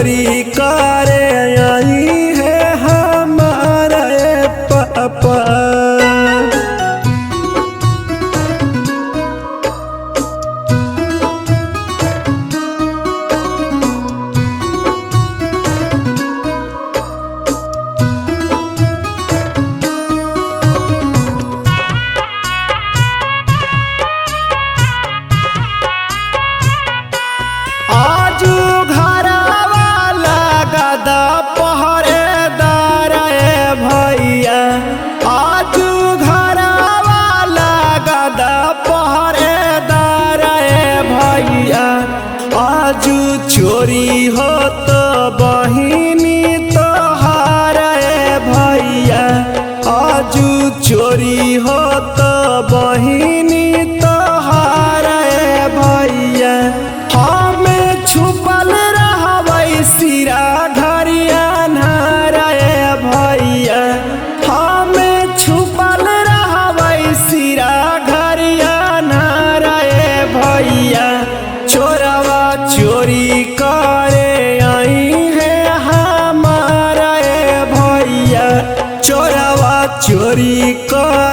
चोरी करे आई है हमारे पापा। आजू घरवा लगदा पहरेदार भैया, आजू घरवा लगदा पहरेदार भैया। आजू चोरी हो तो बहिनी तोहार भैया, आजू चोरी हो तो बहिनी तोहार भैया। हमें छुपल रहबै सिरा घरिया नारे भैया, हमें छुपल रहबै सिरा घरिया नारे भैया। चोरवा चोरी करे आई है हमारे भैया, चोरवा चोरी कर